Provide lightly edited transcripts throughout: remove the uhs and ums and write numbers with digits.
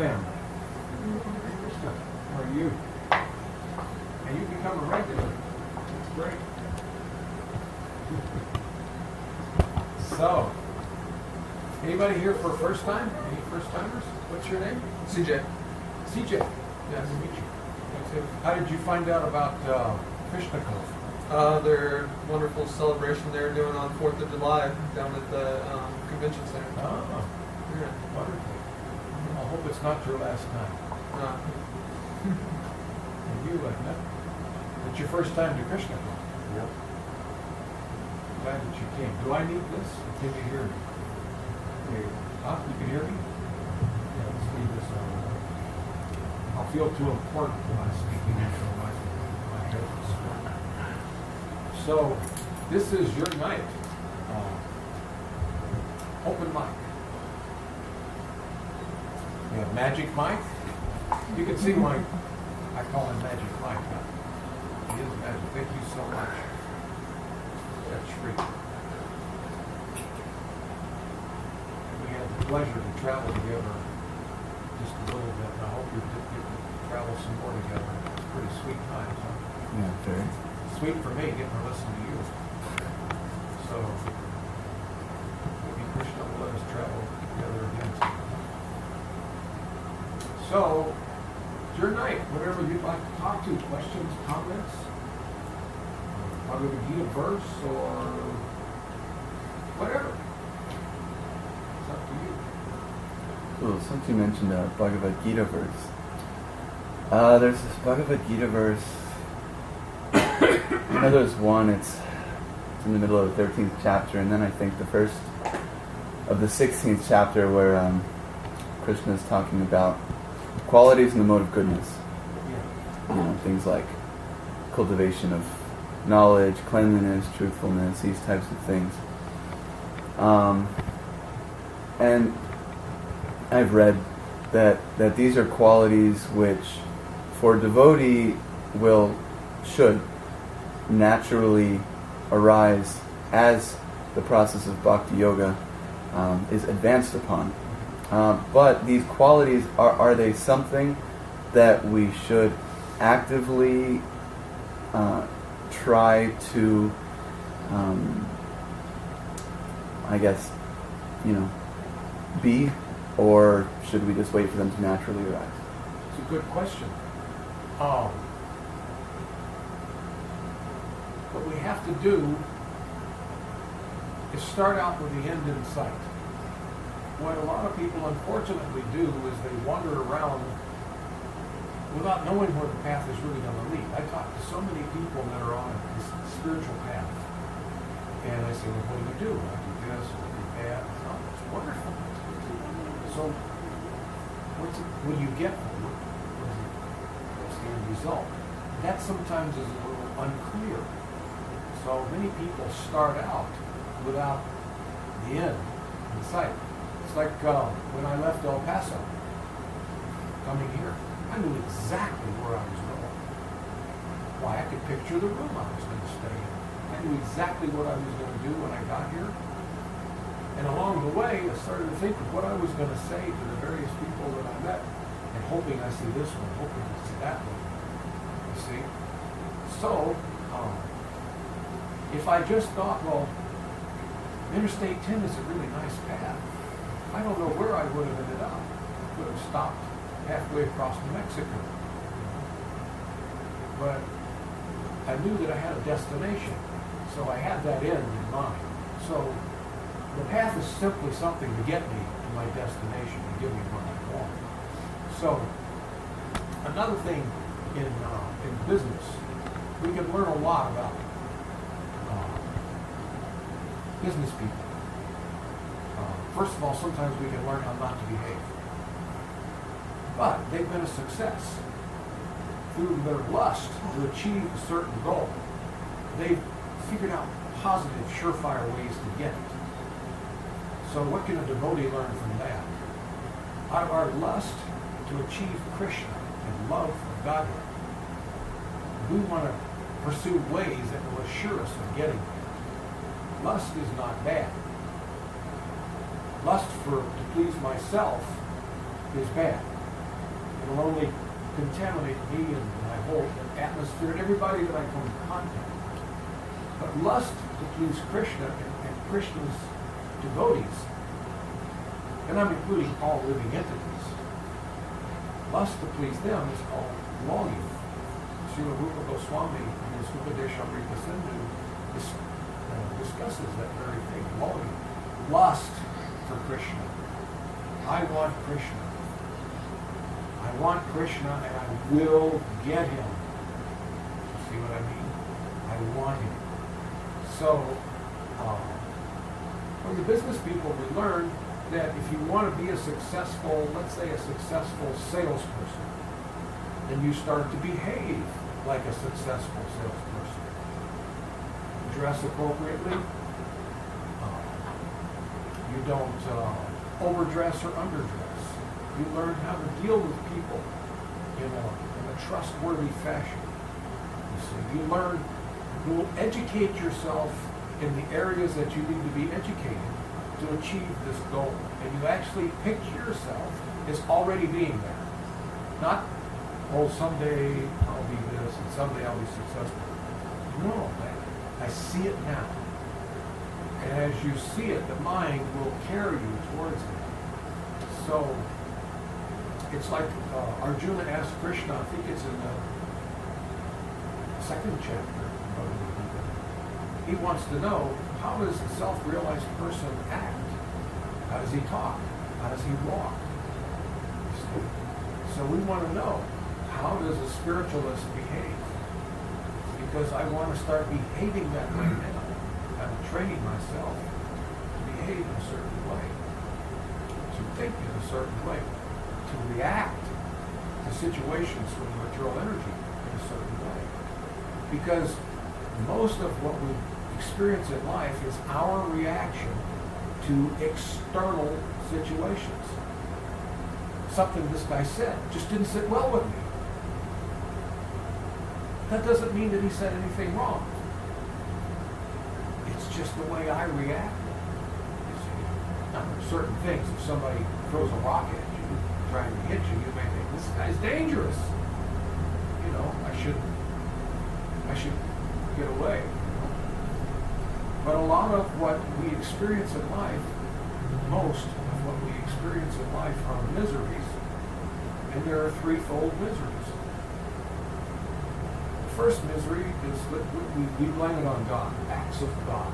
family. Krishna, how are you? And you become a regular. That's great. So, anybody here for a first time? Any first timers? What's your name? CJ. CJ. Nice to meet you. How did you find out about Krishna Cove? Their wonderful celebration they're doing on 4th of July down at the convention center. Oh, Yeah. wonderful. I hope it's not your last time. And you, it's your first time to Krishna Cove. Yep. Glad that you came. Do I need this? Can you hear me? Huh? You can hear me? Yeah, let's leave this on. I'll feel too important when I'm speaking into my headphones. So, this is your night. Open mic. We have Magic Mike. You can see my, I call him Magic Mike. He is magic. Thank you so much. That's free. We had the pleasure to travel together just a little bit. I hope we get to travel some more together. It's pretty sweet times, huh? Yeah, very. Sweet for me getting to listen to you. So, maybe Krishna will let us travel together again. So, it's your night. Whatever you'd like to talk to, questions, comments, Bhagavad Gita verse, or whatever. It's up to you. Cool. Since you mentioned a Bhagavad Gita verse, there's this Bhagavad Gita verse. I know there's one. It's in the middle of the 13th chapter, and then I think the first of the 16th chapter, where Krishna is talking about qualities in the mode of goodness. Yeah. You know, things like cultivation of knowledge, cleanliness, truthfulness, these types of things. And I've read that these are qualities which, for a devotee, should naturally arise as the process of bhakti yoga is advanced upon. But these qualities, are they something that we should actively try to, be, or should we just wait for them to naturally arise? It's a good question. What we have to do is start out with the end in sight. What a lot of people unfortunately do is they wander around without knowing where the path is really going to lead. I talk to so many people that are on this spiritual path, and I say, well, what do you do? I do this, I do that. Oh, it's wonderful. So, what do you get from it? What's the end result? That sometimes is a little unclear. So many people start out without the end in sight. It's like when I left El Paso, coming here, I knew exactly where I was going. Why, I could picture the room I was going to stay in. I knew exactly what I was going to do when I got here. And along the way, I started to think of what I was going to say to the various people that I met, and hoping I see this one, hoping I see that one. You see? So, if I just thought, well, Interstate 10 is a really nice path, I don't know where I would have ended up. I could have stopped halfway across New Mexico. But I knew that I had a destination, so I had that end in mind. So the path is simply something to get me to my destination, to give me what I want. So another thing in business, we can learn a lot about business people. First of all, sometimes we can learn how not to behave. But they've been a success. Through their lust to achieve a certain goal, they've figured out positive, surefire ways to get it. So what can a devotee learn from that? Out of our lust to achieve Krishna and love of Godhead, we want to pursue ways that will assure us of getting there. Lust is not bad. Lust to please myself is bad. It'll only contaminate me and my whole atmosphere and everybody that I come in contact with. But lust to please Krishna and Krishna's devotees, and I'm including all living entities, lust to please them is called longing. Srila Rupa Goswami in his Upadeshamrita Sindhu discusses that very thing, longing. Lust for Krishna. I want Krishna. I want Krishna and I will get him. See what I mean? I want him. So, from the business people, we learn that if you want to be a successful, let's say a successful salesperson, then you start to behave like a successful salesperson. Dress appropriately. You don't overdress or underdress. You learn how to deal with people in a trustworthy fashion. You see, you will educate yourself in the areas that you need to be educated to achieve this goal. And you actually picture yourself as already being there. Not, oh, someday I'll be this and someday I'll be successful. No, I see it now. And as you see it, the mind will carry you towards it. So, it's like Arjuna asked Krishna, I think it's in the second chapter of Bhagavad Gita. He wants to know, how does a self-realized person act? How does he talk? How does he walk? So we want to know, how does a spiritualist behave? Because I want to start behaving that way now. I'm training myself to behave in a certain way, to think in a certain way, to react to situations with material energy in a certain way. Because most of what we experience in life is our reaction to external situations. Something this guy said just didn't sit well with me. That doesn't mean that he said anything wrong. It's just the way I react. You see, now, there are certain things. If somebody throws a rock at you, trying to hit you, you may think, this guy's dangerous. You know, I should get away. But a lot of what we experience in life, most of what we experience in life are miseries, and there are threefold miseries. The first misery is that we blame it on God, acts of God.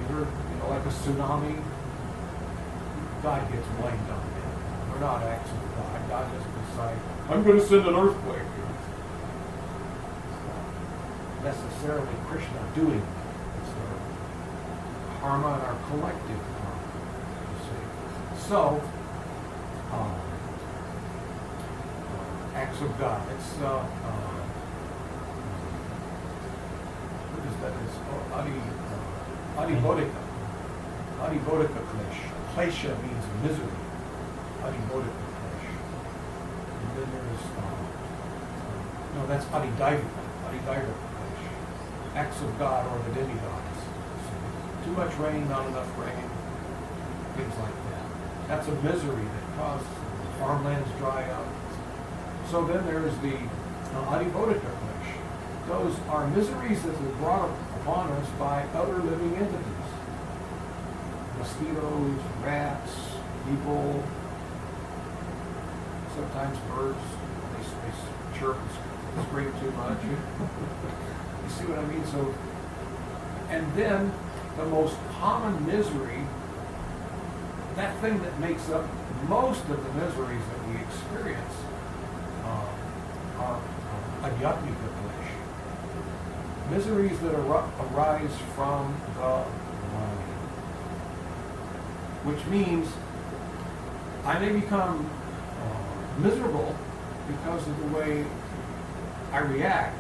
Either, like a tsunami, God gets blamed on it. They're not acts of God. God doesn't decide, I'm going to send an earthquake. It's not necessarily Krishna doing it. It's our karma and our collective karma, you see. So, acts of God. It's, what is that? It's adibodhika. Adibodhika klesha. Klesha means misery. Adibodhika klesha. And then there's, no, that's adidaivika. Adidaivika klesha. Acts of God or the demigods. Too much rain, not enough rain. Things like that. That's a misery that causes farmlands dry up. So then there's the adibodhika klesha. Those are miseries that are brought upon us by other living entities. Mosquitoes, rats, people, sometimes birds, they chirp and scream too much. You see what I mean? So, and then the most common misery, that thing that makes up most of the miseries that we experience, are adhyatmika klesha. Miseries that arise from the mind. Which means I may become miserable because of the way I react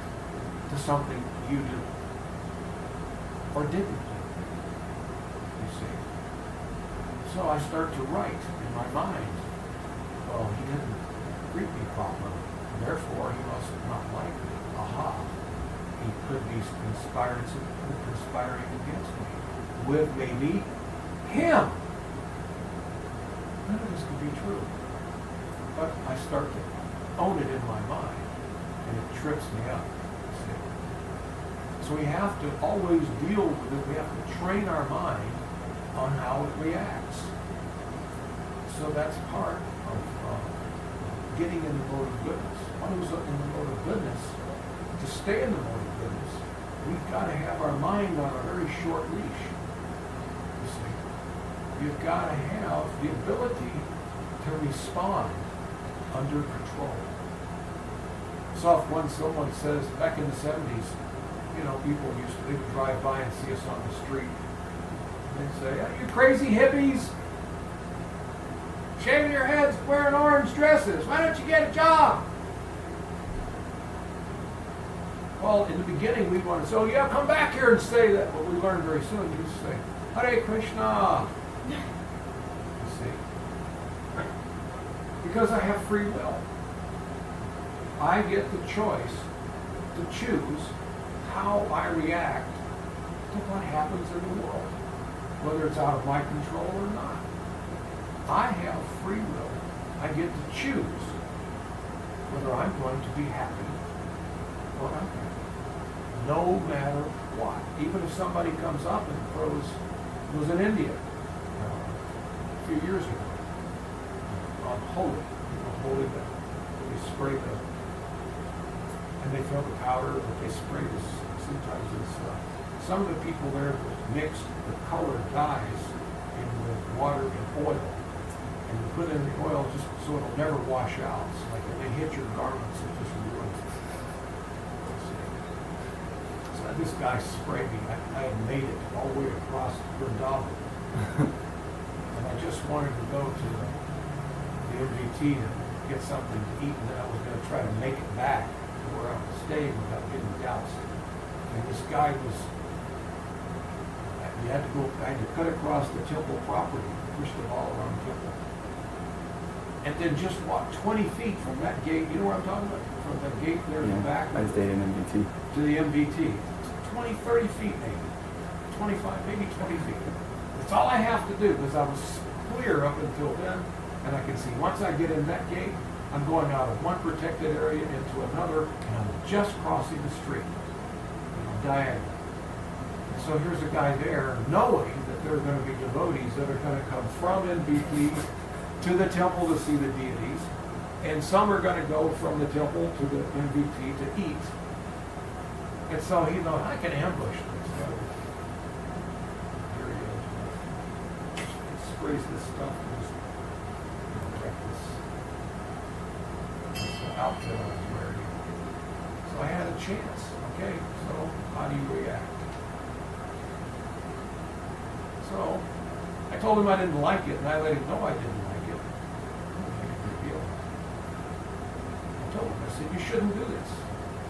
to something you do or didn't do. You see. So I start to write in my mind, well, he didn't greet me properly, therefore he must not like me. Aha. He could be conspiring against me with maybe him. None of this could be true. but I start to own it in my mind, and it trips me up. See? So we have to always deal with it. We have to train our mind on how it reacts. So that's part of getting in the mode of goodness. One who's in the mode of goodness, to stay in the mode of goodness, we've got to have our mind on a very short leash. You see, you've got to have the ability to respond under control. So if when someone says, back in the 70s, you know, people they would drive by and see us on the street, and they'd say, "Oh, you crazy hippies, shaving your heads, wearing orange dresses, why don't you get a job?" Well, in the beginning, we wanted to say, "Oh, yeah, come back here and say that." But we learned very soon, you just say, "Hare Krishna." You see? Because I have free will. I get the choice to choose how I react to what happens in the world, whether it's out of my control or not. I have free will. I get to choose whether I'm going to be happy or unhappy, no matter what. Even if somebody comes up and was in India a few years ago on Holi, they spray and they throw the powder that they spray this. Sometimes it's some of the people there mix the colored dyes in with water and oil, and you put in the oil just so it'll never wash out. It's like if they hit your garments, it just ruins it. So this guy sprayed me. I had made it all the way across Vrindavan, and I just wanted to go to the MVT to get something to eat, and then I was going to try to make it back to where I was staying without getting doused. And this guy I had to cut across the temple property, push the ball around the temple. And then just walk 20 feet from that gate, you know what I'm talking about? From that gate there in the back. I stayed in MVT. To the MVT. 20, 30 feet maybe. 25, maybe 20 feet. That's all I have to do, because I was clear up until then, and I can see once I get in that gate, I'm going out of one protected area into another, and I'm just crossing the street, diagonal. So here's a guy there, knowing that there are going to be devotees that are going to come from MVT to the temple to see the deities, and some are going to go from the temple to the MVT to eat. And so he thought, I can ambush this. Here he is. He sprays this stuff and just like this outfit I was wearing. So I had a chance. Okay, so how do you react? So I told him I didn't like it, and I let him know I didn't like it. I didn't make a big deal. I told him, I said, you shouldn't do this.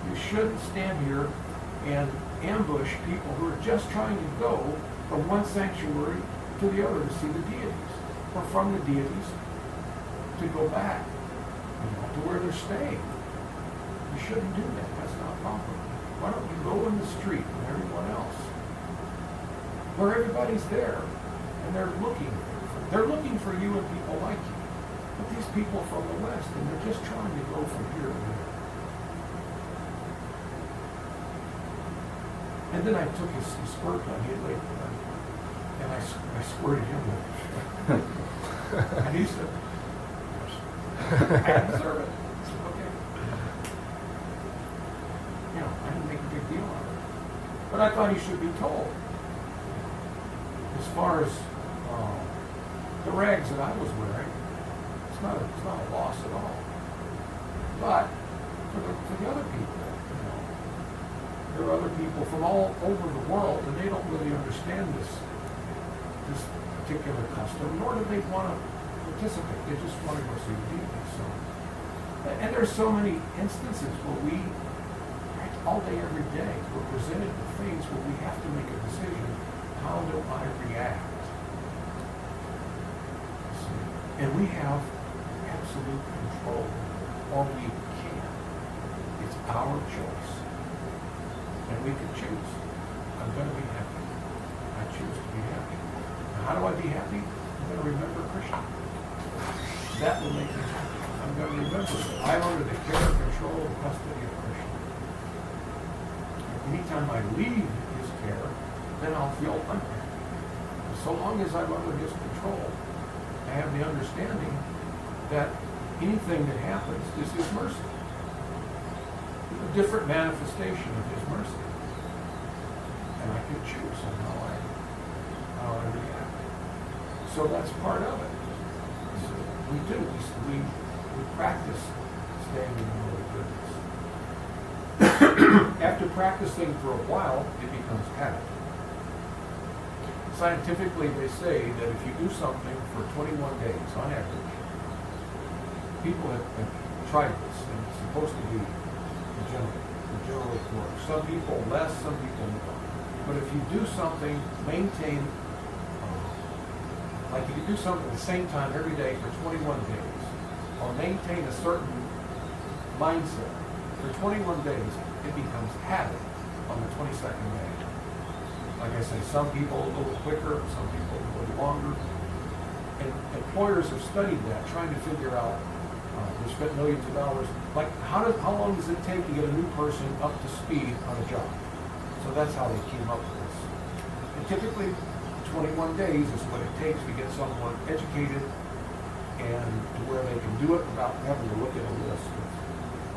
You shouldn't stand here and ambush people who are just trying to go from one sanctuary to the other to see the deities, or from the deities to go back, to where they're staying. You shouldn't do that. That's not proper. Why don't you go in the street with everyone else, where everybody's there, and they're looking for you and people like you. But these people from the West, and they're just trying to go from here to there. And then I took his squirt gun, he had laid it on, and I squirted him with it. And he said, I deserve it. I said, okay. I didn't make a big deal out of it. But I thought he should be told. As far as the rags that I was wearing, it's not a loss at all. But for the other people, there are other people from all over the world, and they don't really understand this particular custom, nor do they want to participate. They just want to go see the deities. So, and there's so many instances where we, all day, every day, we're presented with things where we have to make a decision. How do I react? And we have absolute control, or we can. It's our choice. And we can choose. I'm going to be happy. I choose to be happy. Now, how do I be happy? I'm going to remember Krishna. That will make me happy. I'm We've got to remember, I'm under the care, control, and custody of Krishna. Anytime I leave his care, then I'll feel unhappy. So long as I'm under his control, I have the understanding that anything that happens is his mercy. A different manifestation of his mercy. And I can choose on how I react. So that's part of it. So we do. We practice staying in the Lord goodness. After practicing for a while, it becomes habit. Scientifically, they say that if you do something for 21 days on average, people have tried this, and it's supposed to be the general work. Some people less, some people more. But if you do something, maintain, like if you do something at the same time every day for 21 days, or maintain a certain mindset for 21 days, it becomes habit on the 22nd day. Like I say, some people a little quicker, some people a little longer. And employers have studied that, trying to figure out, they spent millions of dollars, like how long does it take to get a new person up to speed on a job? So that's how they came up with this. And typically, 21 days is what it takes to get someone educated and to where they can do it without having to look at a list of,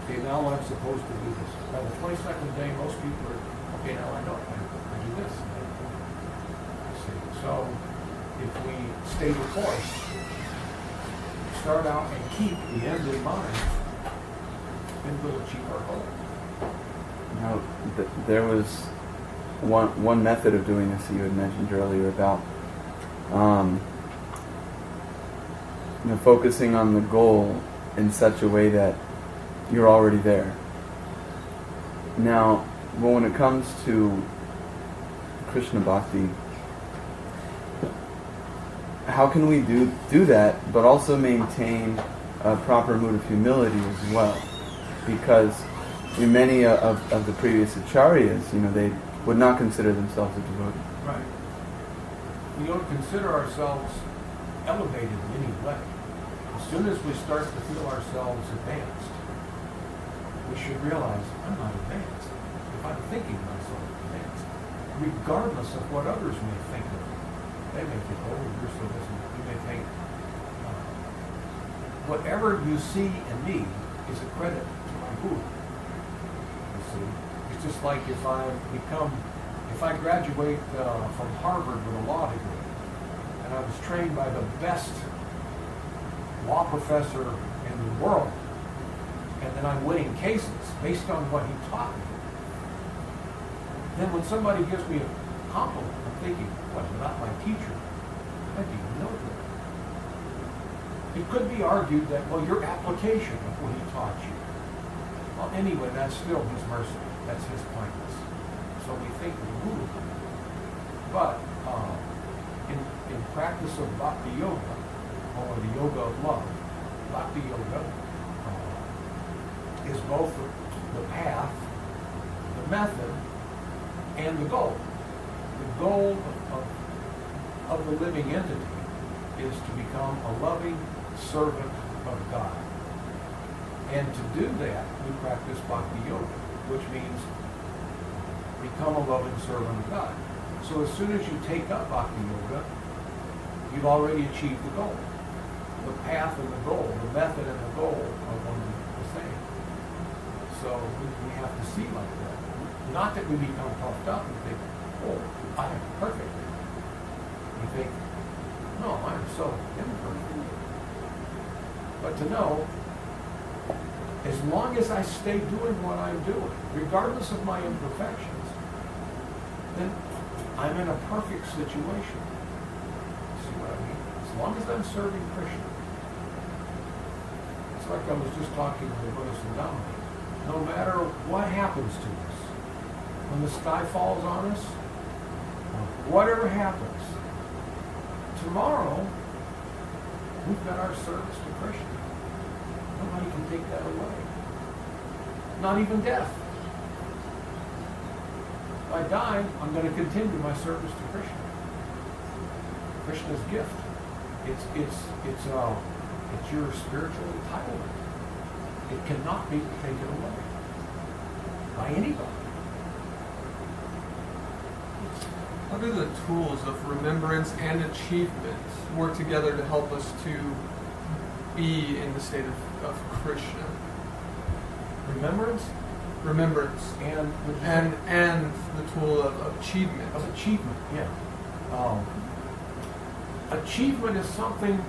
okay, now I'm supposed to do this. By the 22nd day, most people are, okay, now I know I do this. I see. So if we stay the course, start out and keep the end in mind, then we'll achieve our goal. Now, there was one method of doing this that you had mentioned earlier about focusing on the goal in such a way that you're already there. Now, when it comes to Krishna Bhakti, how can we do that, but also maintain a proper mood of humility as well? Because many of the previous acharyas, they would not consider themselves a devotee. Right. We don't consider ourselves elevated in any way. As soon as we start to feel ourselves advanced, we should realize, I'm not advanced. If I'm thinking myself advanced, regardless of what others may think of me, they may think, oh, you're so this, you may think, whatever you see in me is a credit to my guru. You see, it's just like if I graduate from Harvard with a law degree, and I was trained by the best law professor in the world, and then I'm winning cases based on what he taught me, then when somebody gives me a compliment, I'm thinking, well, you're not my teacher. I didn't even know that. It could be argued that, well, your application of what he taught you. Well, anyway, that's still his mercy. That's his kindness. So we think of the Guru. But in practice of Bhakti Yoga, or the Yoga of Love, Bhakti Yoga is both the path, the method, and the goal. The goal of the living entity is to become a loving servant of God. And to do that, we practice Bhakti Yoga, which means become a loving servant of God. So as soon as you take up Bhakti Yoga, you've already achieved the goal. The path and the goal, the method and the goal are one and the same. So we have to see like that. Not that we become puffed up and think, oh, I am perfect. We think, no, I'm so imperfect. But to know, as long as I stay doing what I'm doing, regardless of my imperfections, then I'm in a perfect situation. See what I mean? As long as I'm serving Krishna. It's like I was just talking to the Buddhist Sundama. No matter what happens to us, when the sky falls on us, whatever happens, tomorrow, we've got our service to Krishna. Nobody can take that away. Not even death. If I die, I'm going to continue my service to Krishna. Krishna's gift. It's your spiritual entitlement. It cannot be taken away by anybody. How do the tools of remembrance and achievement work together to help us to be in the state of Krishna? Remembrance Remembrance and the tool of achievement. of achievement, yeah. Achievement is something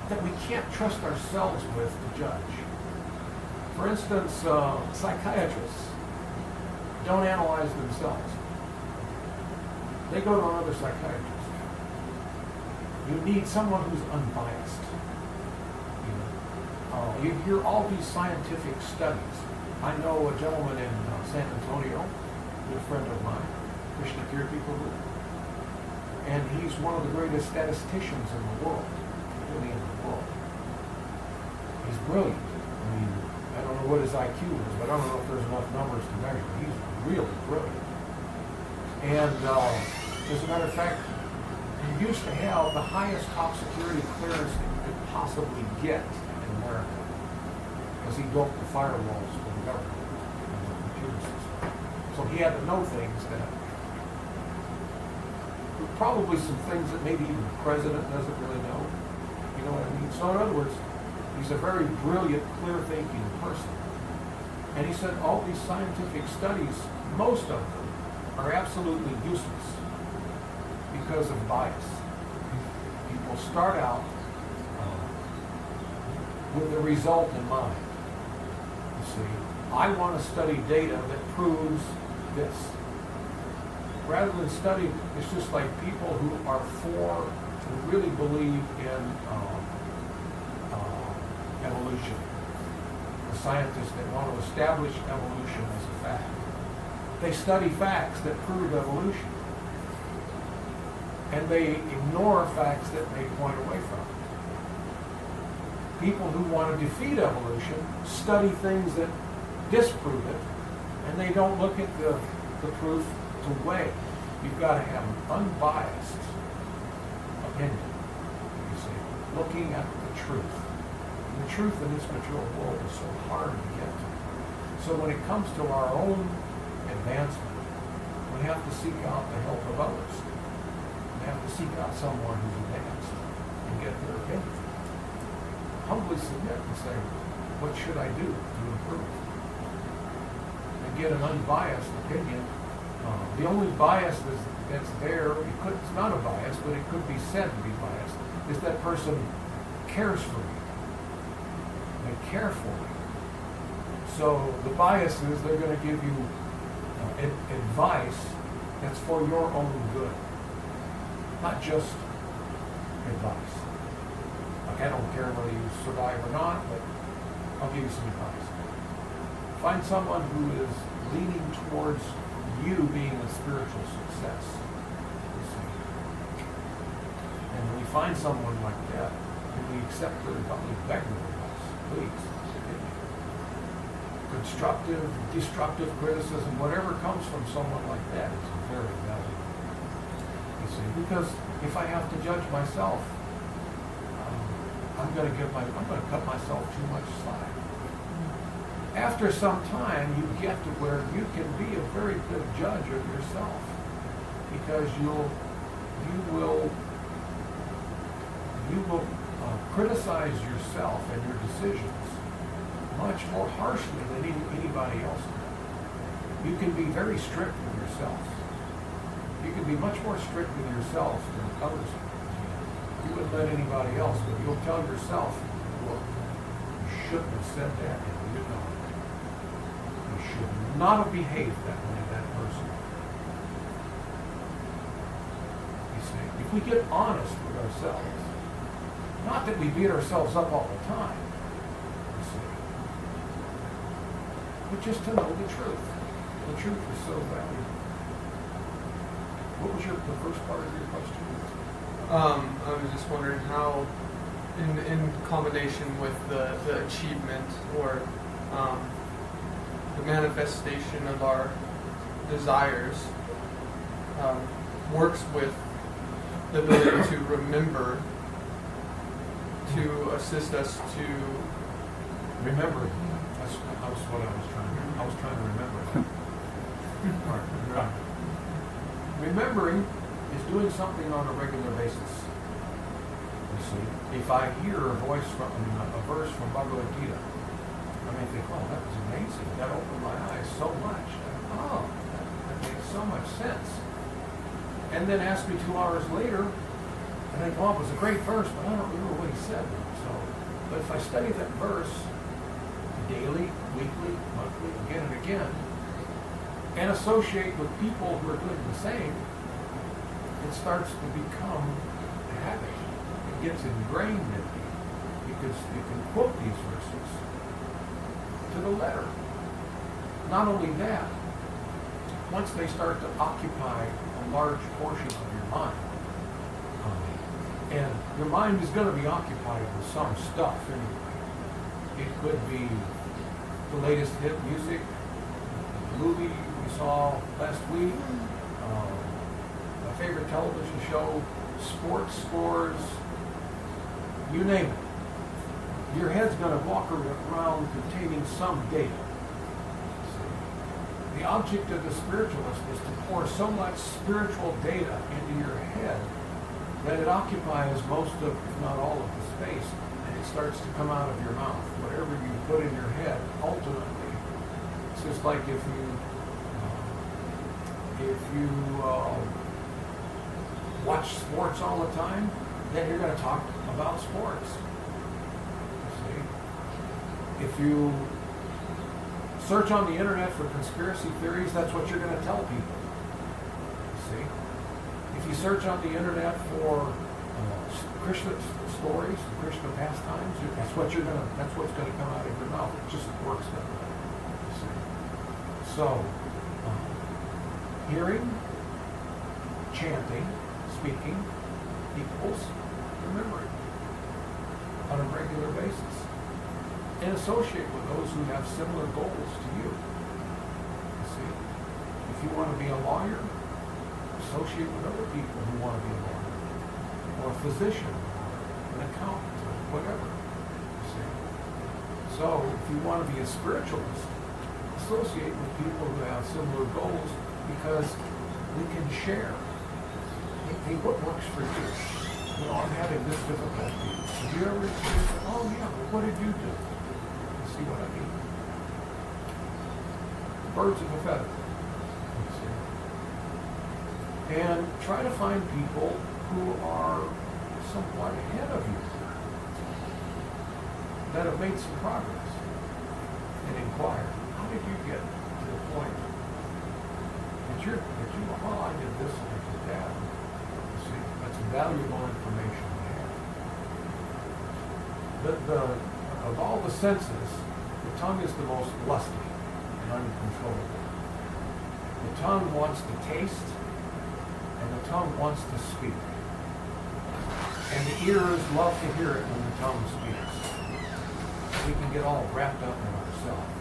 that we can't trust ourselves with to judge. For instance, psychiatrists don't analyze themselves. They go to another psychiatrist. You need someone who's unbiased. You hear all these scientific studies. I know a gentleman in San Antonio, who's a friend of mine, Krishna Prabhu, and he's one of the greatest statisticians in the world, really in the world. He's brilliant. I mean, I don't know what his IQ is, but I don't know if there's enough numbers to measure. He's really brilliant. And as a matter of fact, he used to have the highest top security clearance that you could possibly get in America, because he built the firewalls for the government and the computer system. So he had to know things that, probably some things that maybe even the president doesn't really know. You know what I mean? So in other words, he's a very brilliant, clear-thinking person. And he said all these scientific studies, most of them, are absolutely useless because of bias. People start out with the result in mind. You see, I want to study data that proves this. Rather than study, it's just like people who are who really believe in evolution. The scientists that want to establish evolution as a fact. They study facts that prove evolution. And they ignore facts that may point away from it. People who want to defeat evolution study things that disprove it, and they don't look at the proof to weigh. You've got to have an unbiased opinion, you see, looking at the truth. And the truth in this material world is so hard to get to. So when it comes to our own advancement, we have to seek out the help of others. We have to seek out someone who's advanced and get their opinion. Humbly submit and say, what should I do to improve? And get an unbiased opinion. The only bias that's there, it's not a bias, but it could be said to be biased, is that person cares for me. They care for me. So the bias is they're going to give you advice that's for your own good, not just advice. Like, I don't care whether you survive or not, but I'll give you some advice. Find someone who is leaning towards you being a spiritual success. You see. And when you find someone like that, and we accept their advice, we beg their advice, please. Constructive, destructive criticism, whatever comes from someone like that is very valuable. You see, because if I have to judge myself, I'm going to cut myself too much slack. After some time, you get to where you can be a very good judge of yourself, because you will criticize yourself and your decisions much more harshly than anybody else can. You can be very strict with yourself. You can be much more strict with yourself than others can. You wouldn't let anybody else, but you'll tell yourself, look, you shouldn't have said that, and you know it. You should not have behaved that way, that person. You see, if we get honest with ourselves, not that we beat ourselves up all the time, you see, but just to know the truth. The truth is so valuable. What was the first part of your question? I was just wondering how, in combination with the achievement or the manifestation of our desires, works with the ability to remember, to assist us to remember was what I was trying to remember. All right. Remembering is doing something on a regular basis. You see, if I hear a verse from Bhagavad Gita, I may think, oh, that was amazing. That opened my eyes so much. Oh, that makes so much sense. And then ask me 2 hours later, I think, oh, it was a great verse, but I don't remember what he said. So, but if I study that verse daily, weekly, monthly, again and again, and associate with people who are doing the same, it starts to become a habit. It gets ingrained in you. Because you can quote these verses to the letter. Not only that, once they start to occupy a large portion of your mind, and your mind is going to be occupied with some stuff anyway. It could be the latest hit music, the movie we saw last week, my favorite television show, sports scores, you name it. Your head's going to walk around containing some data. The object of the spiritualist is to pour so much spiritual data into your head that it occupies most of, if not all of the space, and it starts to come out of your mouth. Whatever you put in your head, ultimately, it's just like if you watch sports all the time, then you're going to talk about sports. See? If you search on the internet for conspiracy theories, that's what you're going to tell people. See? If you search on the internet for Krishna stories, Krishna pastimes, that's what's going to come out of your mouth. It just works that way. See? So, hearing, chanting, speaking equals remembering on a regular basis. And associate with those who have similar goals to you. You see, if you want to be a lawyer, associate with other people who want to be a lawyer, or a physician, or an accountant, or whatever. You see, so if you want to be a spiritualist, associate with people who have similar goals, because we can share. Hey, what works for you? You know, I'm having this difficulty. Have you ever experienced it? Oh yeah, well, what did you do? See what I mean? Birds of a feather. And try to find people who are somewhat ahead of you, that have made some progress, and inquire, how did you get to the point that you oh, I did this and I did that. You see, that's valuable information to have. Of all the senses, the tongue is the most lusty and uncontrollable. The tongue wants to taste, and the tongue wants to speak. And the ears love to hear it when the tongue speaks. We can get all wrapped up in ourselves.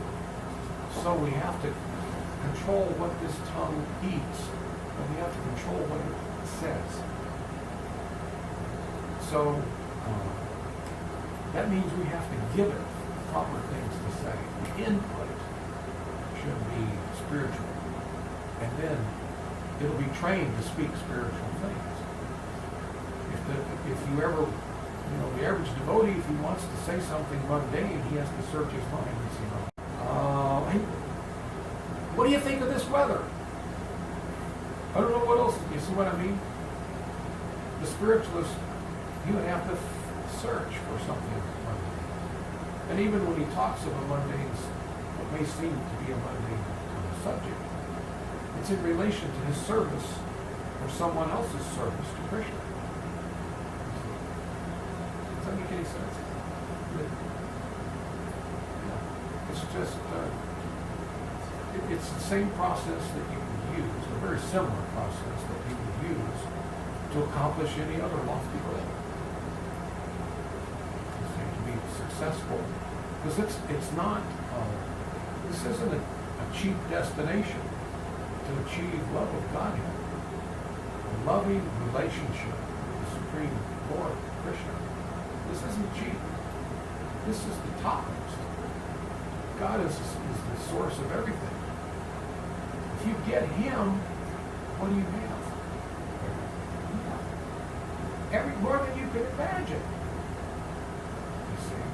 So we have to control what this tongue eats, and we have to control what it says. So, that means we have to give it proper things to say. The input should be spiritual. And then it'll be trained to speak spiritual things. If you ever, the average devotee, if he wants to say something mundane, he has to search his mind and say, hey, what do you think of this weather? I don't know what else. You see what I mean? The spiritualist, he would have to search for something mundane. And even when he talks of a mundane, what may seem to be a mundane subject, it's in relation to his service or someone else's service to Krishna. Does that make any sense? Yeah. It's just, it's the same process that you would use, a very similar process that you would use to accomplish any other lofty goal. Successful, because it's not, this isn't a cheap destination to achieve love of Godhead, a loving relationship with the Supreme Lord, Krishna. This isn't cheap. This is the topmost. God is the source of everything. If you get Him, what do you have? More than you can imagine. You see?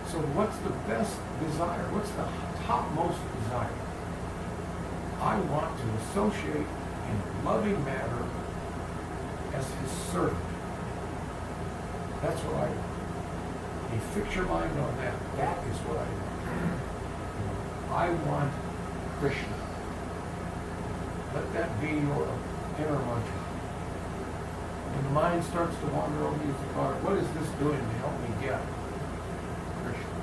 So what's the best desire? What's the topmost desire? I want to associate in a loving manner as His servant. That's what I want. You fix your mind on that. That is what I want. I want Krishna. Let that be your inner mantra. When the mind starts to wander over you, thought, what is this doing to help me get Krishna?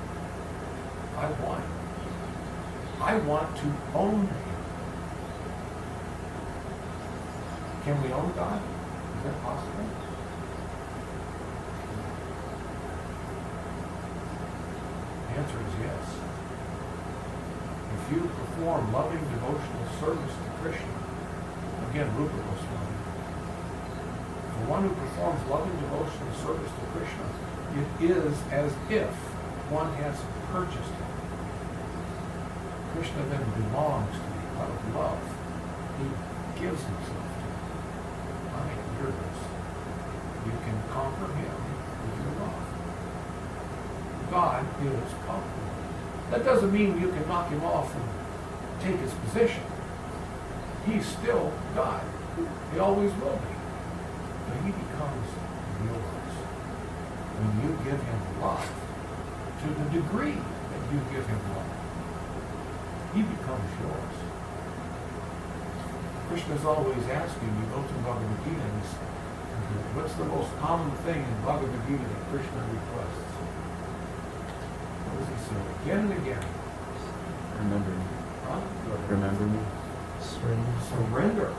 I want to own Him. Can we own God? Is that possible? The answer is yes. If you perform loving devotional service to Krishna, again, Rupa Goswami, the one who performs loving devotional service to Krishna, it is as if one has purchased him. Krishna then belongs to you out of love. He gives himself to you. I am yours. You can conquer him with your love. God is conqueror. That doesn't mean you can knock him off and take his position. He's still God. He always will be. But he becomes yours when you give him love to the degree that you give him love. He becomes yours. Krishna's always asking, you go to Bhagavad Gita and he says, what's the most common thing in Bhagavad Gita that Krishna requests? What does he say? Again and again. Remember me. Huh? Remember me. Surrender.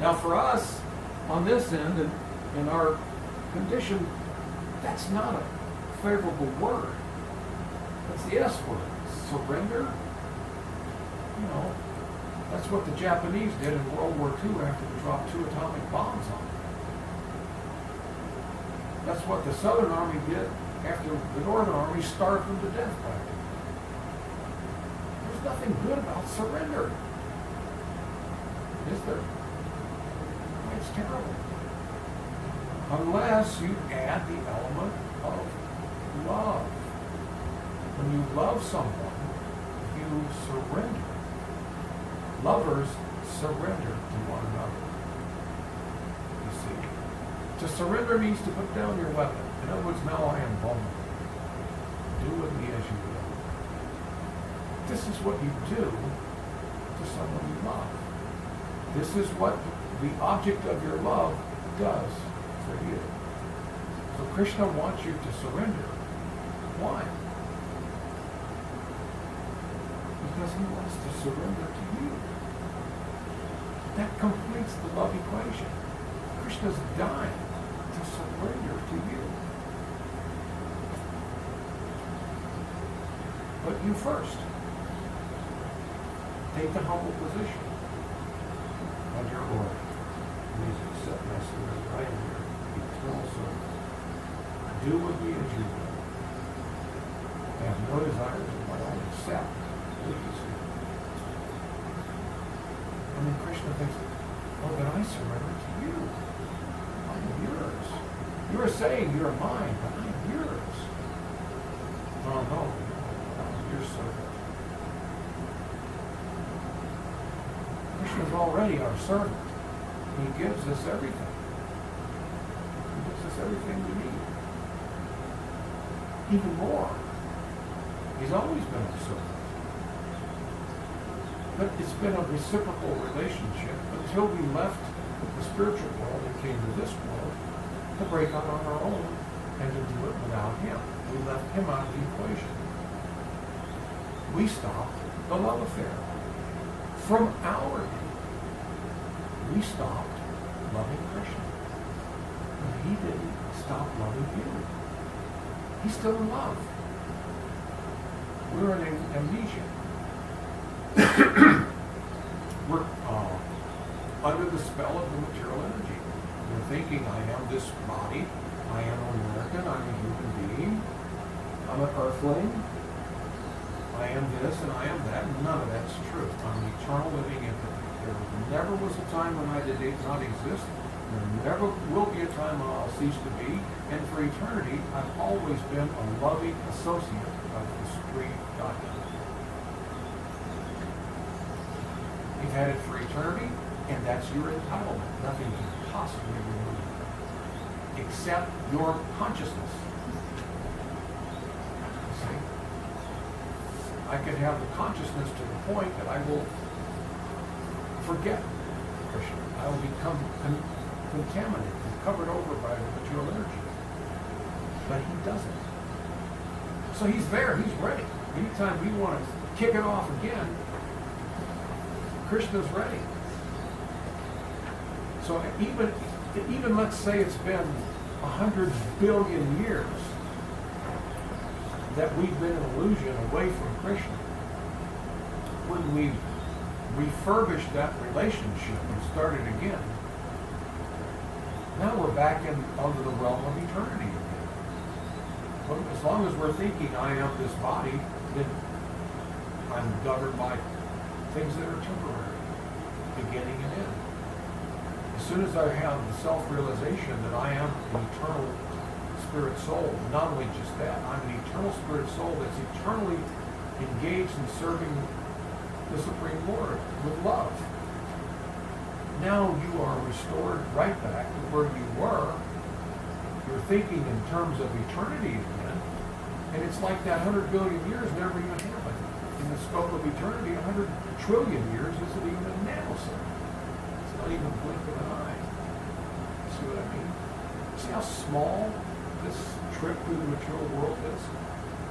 Now for us, on this end, in our condition, that's not a favorable word. That's the S word. Surrender. You know, that's what the Japanese did in World War II after they dropped 2 atomic bombs on them. That's what the Southern Army did after the Northern Army starved them to death back then. There's nothing good about surrender. Is there? It's terrible. Unless you add the element of love. When you love someone, you surrender. Lovers surrender to one another. You see. To surrender means to put down your weapon. In other words, now I am vulnerable. Do with me as you will. This is what you do to someone you love. This is what the object of your love does for you. So Krishna wants you to surrender. Why? Because he wants to surrender to you. That completes the love equation. Krishna's dying to surrender to you. But you first. Take the humble position. My dear Lord, please accept my surrender. I am your eternal servant. Do with me as you will. I have no desires of my own except please. And then Krishna thinks, oh, then I surrender to you. I am yours. You are saying you're mine, but I am yours. Oh, no, I'm your servant. Krishna is already our servant. He gives us everything. He gives us everything we need. Even more. He's always been our servant. But it's been a reciprocal relationship until we left the spiritual world and came to this world to break out on our own and to do it without him. We left him out of the equation. We stopped the love affair. From our end, we stopped loving Krishna. But he didn't stop loving you. He's still in love. We're in amnesia. We're under the spell of the material energy. We're thinking, I am this body, I am an American, I'm a human being, I'm an earthling, I am this and I am that. None of that's true. I'm an eternal living entity. There never was a time when I did not exist. There never will be a time when I'll cease to be. And for eternity, I've always been a loving associate of the Supreme Godhead. You've had it for eternity, and that's your entitlement. Nothing can possibly remove it, except your consciousness. See? I can have the consciousness to the point that I will forget Krishna. I will become contaminated and covered over by the material energy. But he doesn't. So he's there, he's ready. Anytime we want to kick it off again, Krishna's ready. So even let's say it's been 100 billion years that we've been an illusion away from Krishna. When we refurbished that relationship and started again, now we're back under the realm of eternity again. But as long as we're thinking I am this body, then I'm governed by things that are temporary, beginning and end. As soon as I have the self-realization that I am an eternal spirit soul, not only just that, I'm an eternal spirit soul that's eternally engaged in serving the Supreme Lord with love. Now you are restored right back to where you were. You're thinking in terms of eternity again, and it's like that 100 billion years never even happened. In the scope of eternity, 100 trillion years isn't even a nanosecond. It's not even a blink of an eye. See what I mean? See how small this trip through the material world is?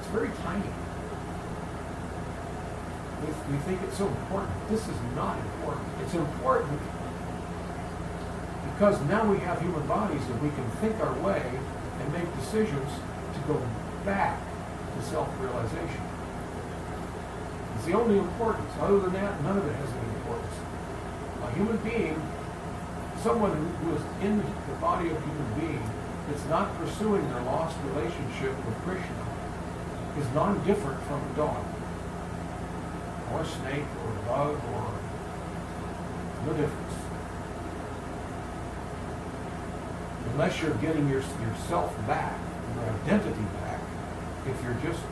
It's very tiny. We think it's so important. This is not important. It's important because now we have human bodies that we can think our way and make decisions to go back to self-realization. It's the only importance. Other than that, none of it has any importance. A human being, someone who is in the body of a human being that's not pursuing their lost relationship with Krishna is non-different from a dog, or a snake, or a bug, or no difference. Unless you're getting yourself back, your identity back, if you're just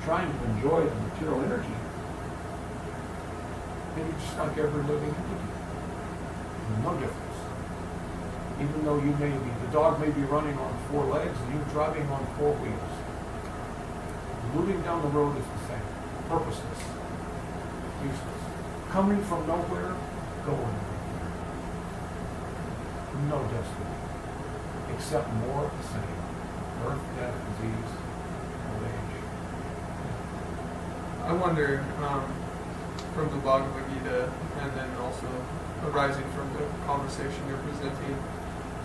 trying to enjoy the material energy, then you're just like every living entity. No difference. Even though the dog may be running on 4 legs and you're driving on 4 wheels. Moving down the road is the same. Purposeless. Useless. Coming from nowhere, going nowhere. No destiny. Except more of the same. Birth, death, disease, old age. I wonder, from the Bhagavad Gita, and then also arising from the conversation you're presenting,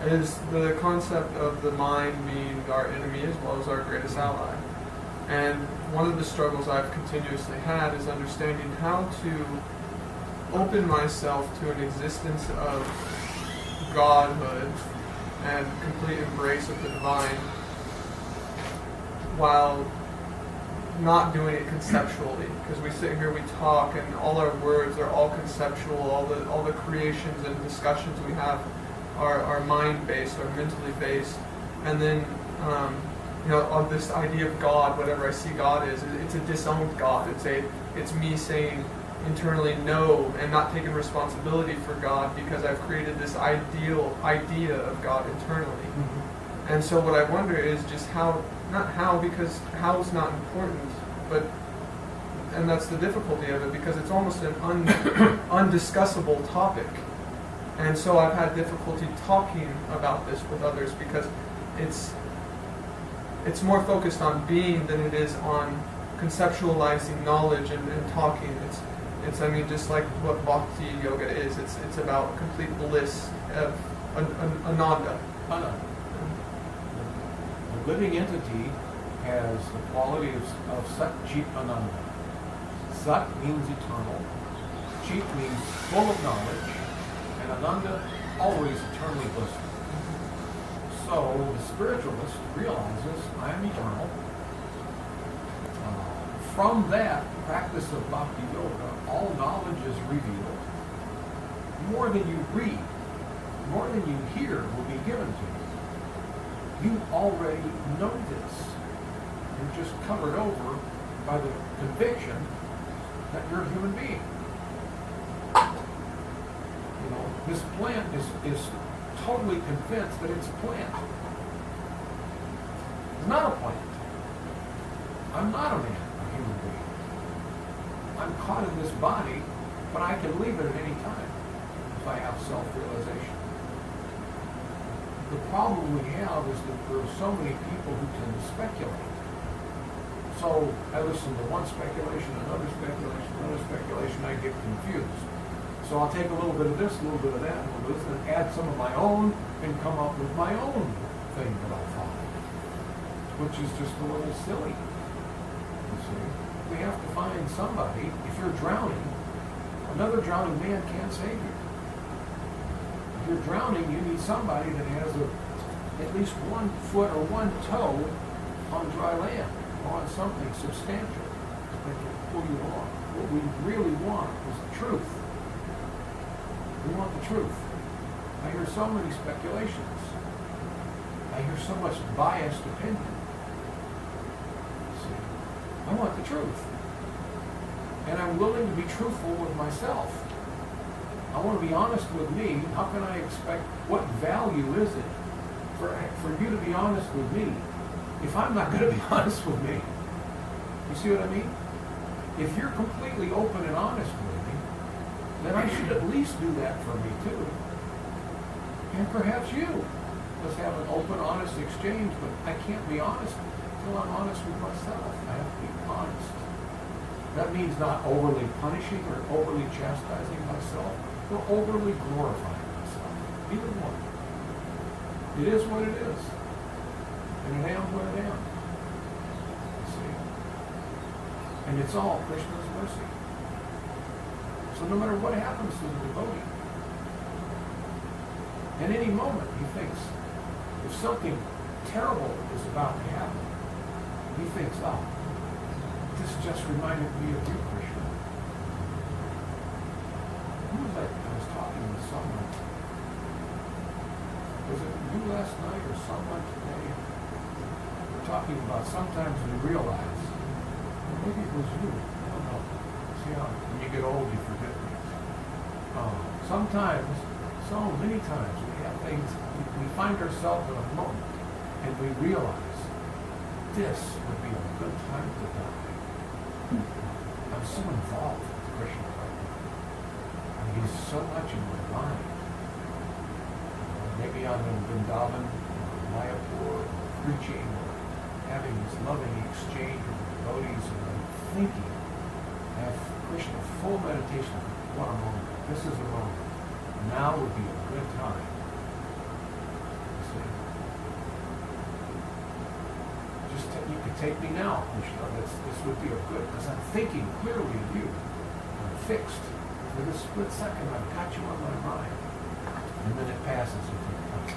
is the concept of the mind being our enemy as well as our greatest ally. And one of the struggles I've continuously had is understanding how to open myself to an existence of Godhood and complete embrace of the divine while not doing it conceptually, because we sit here, we talk, and all our words are all conceptual. All the creations and discussions we have are mind based, are mentally based, and then on this idea of God, whatever I see God is, it's a disowned God. It's me saying internally no and not taking responsibility for God because I've created this idea of God internally. Mm-hmm. And so what I wonder is just because how is not important, and that's the difficulty of it, because it's almost an undiscussable topic. And so I've had difficulty talking about this with others because it's more focused on being than it is on conceptualizing knowledge and talking. It's just like what Bhakti Yoga is. It's about complete bliss of Ananda. The living entity has the quality of Sat Chit Ananda. Sat means eternal, Chit means full of knowledge, and Ananda always eternally blissful. So the spiritualist realizes I am eternal, from that practice of bhakti yoga, all knowledge is revealed. More than you read, more than you hear will be given to you. You already know this. You're just covered over by the conviction that you're a human being. You know, this plant is totally convinced that it's a plant. It's not a plant. I'm not a man, a human being. I'm caught in this body, but I can leave it at any time if I have self-realization. The problem we have is that there are so many people who tend to speculate. So I listen to one speculation, another speculation, I get confused. So I'll take a little bit of this, a little bit of that, a little bit of this, and add some of my own and come up with my own thing that I'll follow, which is just a little silly. You see, we have to find somebody. If you're drowning, another drowning man can't save you. If you're drowning, you need somebody that has at least 1 foot or 1 toe on dry land, or on something substantial that can pull you along. What we really want is the truth. We want the truth. I hear so many speculations. I hear so much biased opinion. See, I want the truth. And I'm willing to be truthful with myself. I want to be honest with me. How can I expect, what value is it for you to be honest with me if I'm not going to be honest with me? You see what I mean? If you're completely open and honest with me, then I should at least do that for me too. And perhaps you. Let's have an open, honest exchange, but I can't be honest until I'm honest with myself. I have to be honest. That means not overly punishing or overly chastising myself, or overly glorifying myself. Either one. It is what it is. And it am what it am. You see? And it's all Krishna's mercy. So no matter what happens to the devotee, at any moment he thinks, if something terrible is about to happen, he thinks, oh, this just reminded me of you, Krishna. Who was I? I was talking with someone. Was it you last night or someone today? We're talking about sometimes we realize, well, maybe it was you. I don't know. See how when you get old you forget things. Sometimes, so many times, we have things, we find ourselves in a moment and we realize this would be a good time to die. I'm so involved with Krishna right now. And he's so much in my mind. Maybe I'm in Vrindavan, or Mayapur, preaching, or having this loving exchange with the devotees, and I'm thinking, I have Krishna full meditation. What a moment. This is a moment. Now would be a good time. You see? You could take me now, Krishna. This would be a good, because I'm thinking clearly of you. I'm fixed. For this split second, I've got you on my mind. And then it passes and you come.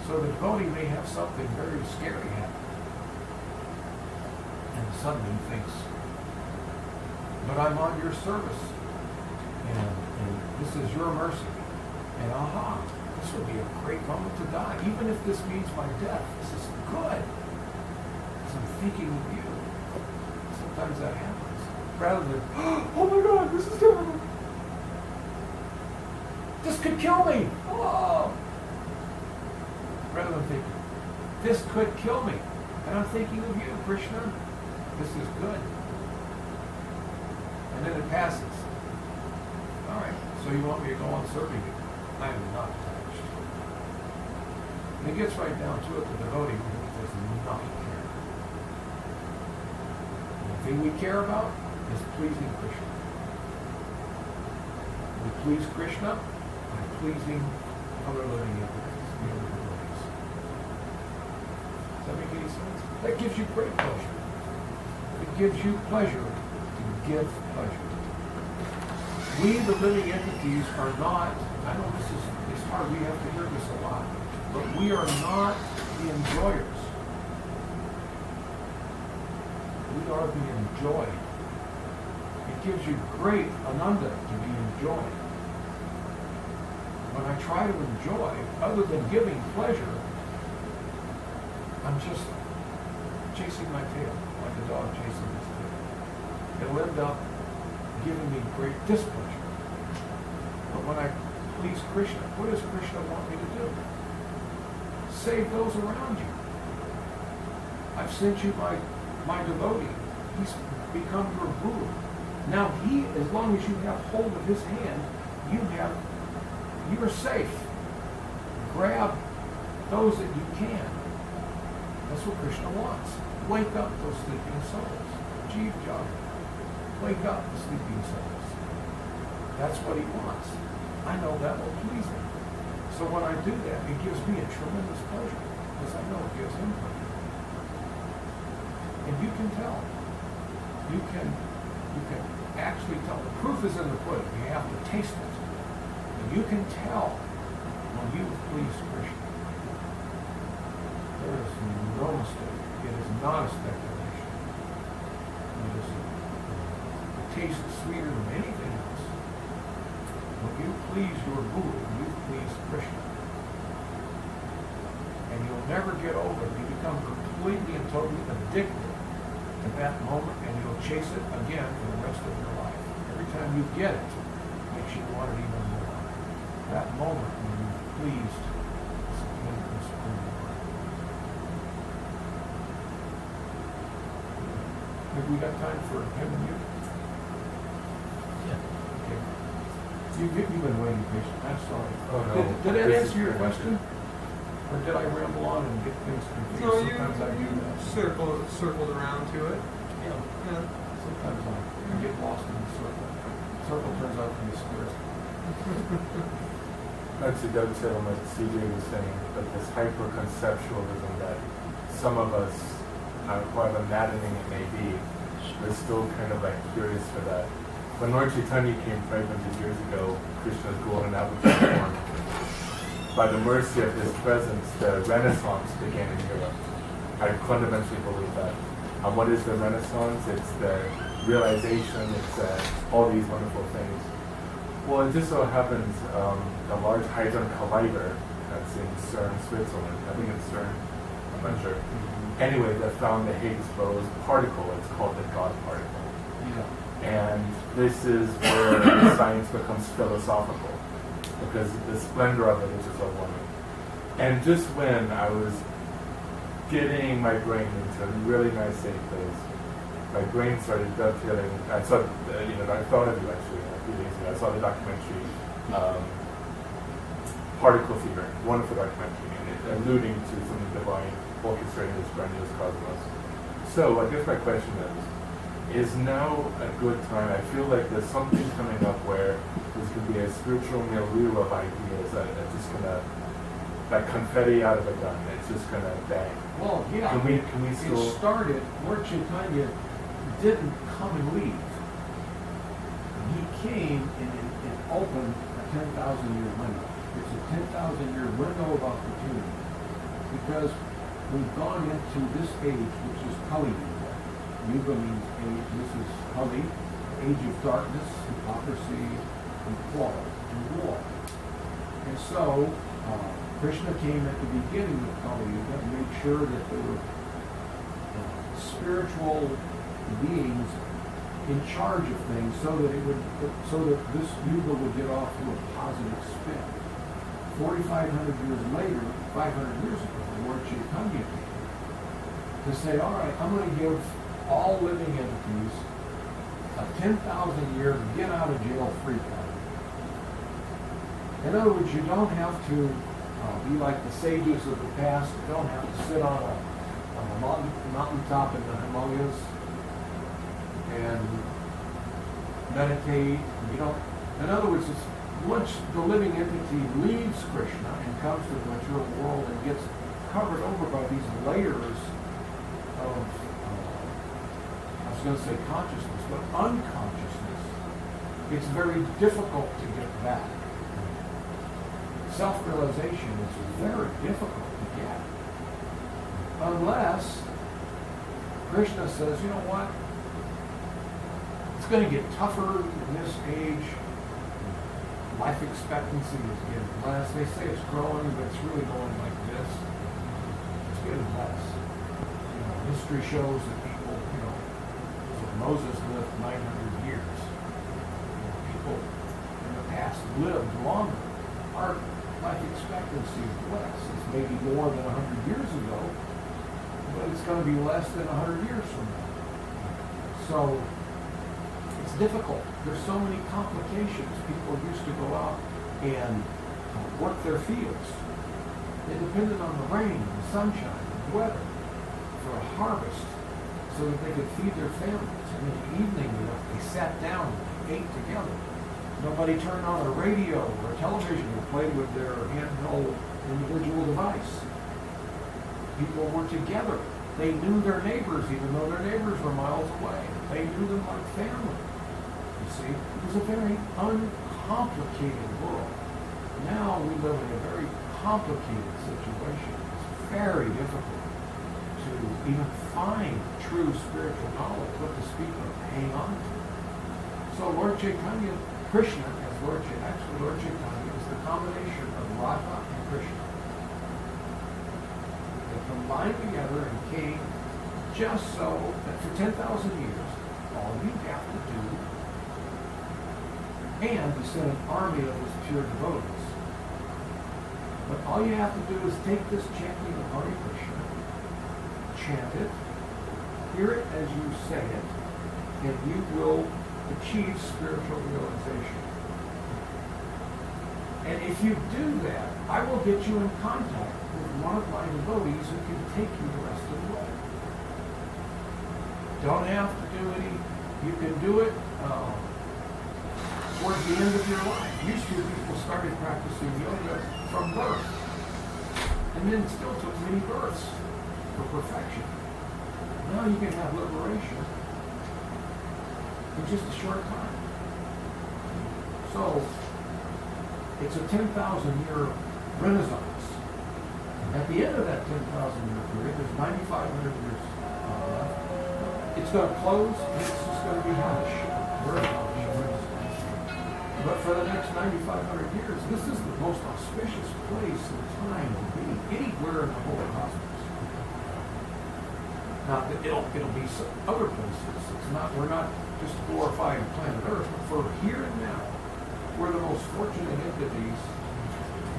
So the devotee may have something very scary happen. And suddenly he thinks, but I'm on your service. And this is your mercy. And aha, this would be a great moment to die. Even if this means my death, this is good. Because I'm thinking of you. Sometimes that happens. Rather than, oh my God, this is terrible. This could kill me. Oh. Rather than thinking, this could kill me. And I'm thinking of you, Krishna. This is good. And then it passes. All right, so you want me to go on serving you? I am not attached. And it gets right down to it, the devotee does not care. The thing we care about is pleasing Krishna. We please Krishna by pleasing other living entities, the other devotees. Does that make any sense? That gives you great pleasure. It gives you pleasure to give pleasure. We, the living entities, are not, I know this is hard, we have to hear this a lot, but we are not the enjoyers. we are the enjoyed. It gives you great ananda to be enjoyed. When I try to enjoy, other than giving pleasure, I'm just chasing my tail, like a dog chasing his tail. It'll end up giving me great displeasure. But when I please Krishna, what does Krishna want me to do? Save those around you. I've sent you my devotee. He's become your guru. Now as long as you have hold of his hand, you are safe. Grab those that you can. That's what Krishna wants. Wake up those sleeping souls. Jeev Jagga. Wake up the sleeping souls. That's what he wants. I know that will please him. So when I do that, it gives me a tremendous pleasure, because I know it gives him pleasure. And you can tell. You can actually tell. The proof is in the pudding. You have to taste it. And you can tell when you please Krishna. There is no mistake. It is not a speculation. It tastes sweeter than anything else. When you please your guru, you please Krishna. And you'll never get over it. You become completely and totally addicted to that moment, and you'll chase it again for the rest of your life. Every time you get it, it makes you want it even more. That moment when you've pleased the Supreme Lord. Have we got time for him and you? Yeah. Okay. You've been waiting patiently. I'm sorry. Oh, no. Did that answer your question? Or did I ramble on and get things confused? No, you Sometimes I do that. circled around to it. Yeah. Yeah. Sometimes I get lost in the circle. Circle turns out to be a square. Not to dovetail on what CJ was saying, but this hyper-conceptualism that some of us, however maddening it may be, we're still kind of like curious for that. When Lord Chaitanya came 500 years ago, Krishna's golden avatar form, by the mercy of his presence, the Renaissance began in Europe. I fundamentally believe that. What is the Renaissance? It's the realization, it's all these wonderful things. Well, it just so happens a large hadron collider that's in CERN, Switzerland. I think it's CERN, I'm not sure. Anyway, they found the Higgs boson particle. It's called the God particle. Yeah. And this is where science becomes philosophical, because the splendor of it is just overwhelming. And just when I was getting my brain into a really nice safe place, my brain started dovetailing. I saw, I thought of you actually a few days ago. I saw the documentary Particle Theory, wonderful documentary, and it alluding to something divine orchestrating this grandiose cosmos. So I guess my question is now a good time? I feel like there's something coming up where there's going to be a spiritual milieu of ideas that are just going to, like confetti out of a gun, it's just going to bang. Well, yeah. Can we still... It started, Lord Chaitanya didn't come and leave. He came and opened a 10,000-year window. It's a 10,000-year window of opportunity. Because we've gone into this age, which is Kali Yuga. Yuga means age. This is Kali, age of darkness, hypocrisy, and quarrel, and war. And so, Krishna came at the beginning of Kali Yuga and made sure that there were spiritual beings in charge of things, so that this yuga would get off to a positive spin. 4,500 years later, 500 years ago, the Lord Chaitanya came to say, all right, I'm going to give all living entities a 10,000-year get out of jail free card. In other words, you don't have to be like the sages of the past. You don't have to sit on a mountaintop in the Himalayas and meditate. You don't. In other words, once the living entity leaves Krishna and comes to the material world and gets covered over by these layers of, I was going to say consciousness, but unconsciousness, it's very difficult to get back. Self-realization is very difficult to get unless Krishna says, you know what? It's going to get tougher in this age. Life expectancy is getting less. They say it's growing, but it's really going like this. It's getting less. You know, history shows that people, you know, Moses lived 900 years. You know, people in the past lived longer. Our life expectancy is less. It's maybe more than 100 years ago, but it's going to be less than 100 years from now. So it's difficult. There's so many complications. People used to go out and work their fields. They depended on the rain, the sunshine, the weather for a harvest so that they could feed their families. And in the evening, you know, they sat down and ate together. Nobody turned on a radio or a television or played with their handheld individual device. People were together. They knew their neighbors, even though their neighbors were miles away. They knew them like family. You see, it was a very uncomplicated world. Now we live in a very complicated situation. It's very difficult to even find true spiritual knowledge, what to speak of, hang on to. So Lord Chaitanya, Krishna as Lord Chaitanya, actually Lord Chaitanya is the combination of Radha and Krishna. They combined together and came just so that for 10,000 years, all you have to do, and he sent an army of his pure devotees. But all you have to do is take this chanting of Hare Krishna, chant it, hear it as you say it, and you will achieve spiritual realization. And if you do that, I will get you in contact with one of my devotees who can take you the rest of the way. Don't have to do any, you can do it towards the end of your life. Used to, people started practicing yoga from birth, and then still took many births for perfection. Now you can have liberation in just a short time. So, it's a 10,000-year renaissance. At the end of that 10,000-year period, there's 9,500 years left. It's going to close, and it's just going to be hellish. Very hellish. But for the next 9,500 years, this is the most auspicious place and time to be anywhere in the whole cosmos. Now, it'll be some other places. It's not, we're not just glorifying planet Earth, but for here and now, we're the most fortunate entities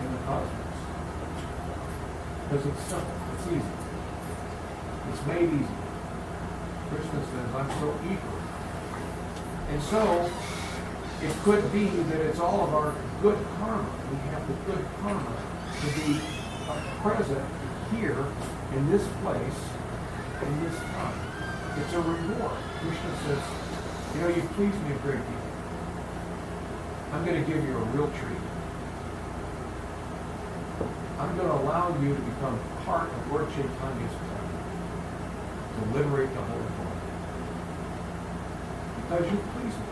in the cosmos. Because it's simple, it's easy. It's made easy. Krishna says, I'm so eager. And so, it could be that it's all of our good karma. We have the good karma to be present here, in this place, in this time. It's a reward. Krishna says, you know, you've pleased me a great deal. I'm going to give you a real treat. I'm going to allow you to become part of Lord Chaitanya's plan to liberate the whole world. Because you please me.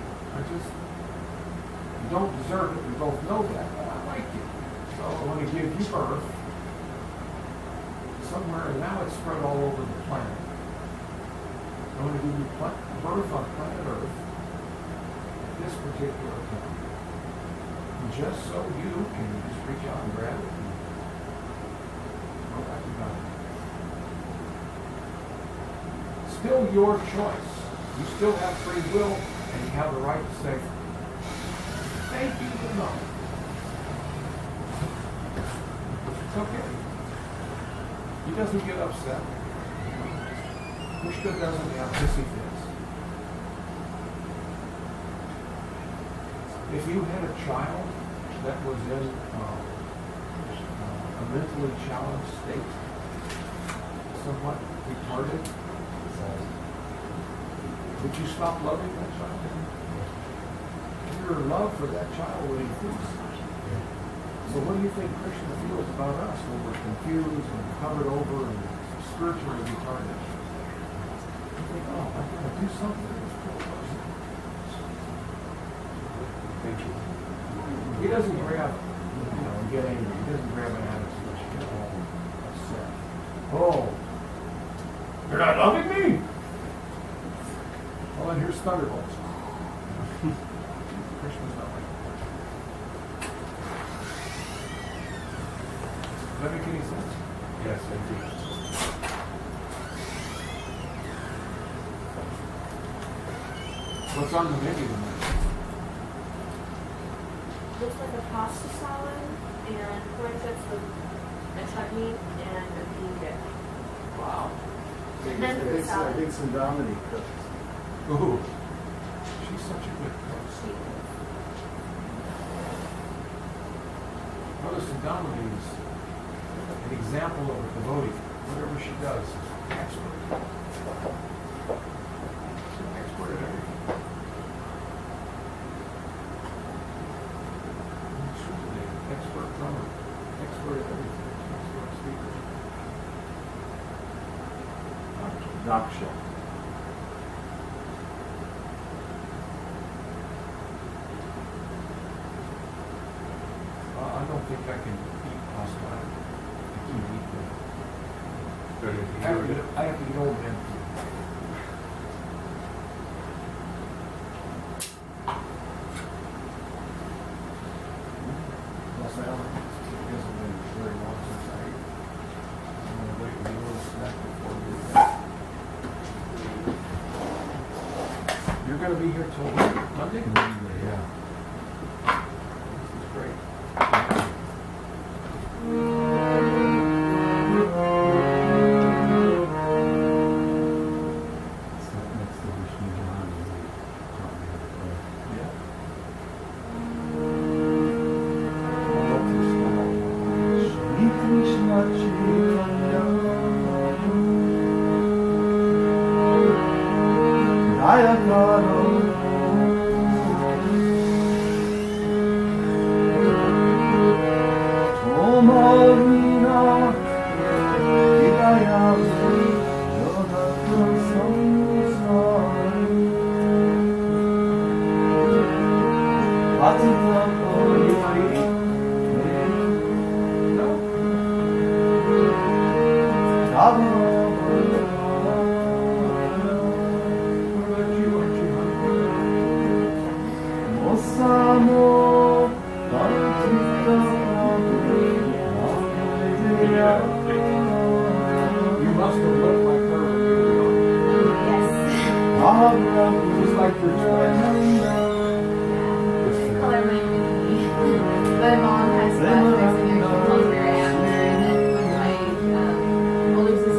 You don't deserve it. We both know that, but I like you. So I want to give you birth somewhere, and now it's spread all over the planet. I want to give you birth on planet Earth at this particular time. And just so you can just reach out and grab it and go back to God. Still your choice. You still have free will, and you have the right to say, thank you, but no. It's okay. He doesn't get upset. Krishna doesn't have hissy fits. If you had a child that was in a mentally challenged state, somewhat retarded, would you stop loving that child? Your love for that child would increase. So what do you think Krishna feels about us when we're confused and covered over and spiritually retarded? You think, oh, I've got to do something to this poor person. Thank you. He doesn't grab, and get angry. He doesn't grab an attitude. He gets all upset. Oh, you're not loving me? thunderbolts. Krishna's not like that. Does that make any sense? Yes, I do. What's on the menu tonight? Looks like a pasta salad and corn chips with a chutney and a bean dip. Wow. And then fruit I salad. think some Dominique cooks. Ooh. She's such a good cook. She is. Notice Sundamani is an example of a devotee. Whatever she does, is expert. She's an expert at everything. She's an expert drummer, expert at everything, expert speaker. Daksha. I don't think I can eat pasta. I can't eat that. But if I you have to get old man. Los Alamos isn't been very long since I ate. I'm gonna wait a little snack before we do that. You're gonna be here till Monday? Yeah. This is great. Sat next to Vishnu John and he taught me how to play. Yeah. Shri Krishna Chaitanya Jaya Karo Tomarina Hidaya Jodhatra Samsari Patita Puri No? What about you? Aren't you hungry? You must have looked like her when you were young. Yes. Just like your twin. Same color my bikini. My mom has flashbacks and she calls me right after. And then when my older sister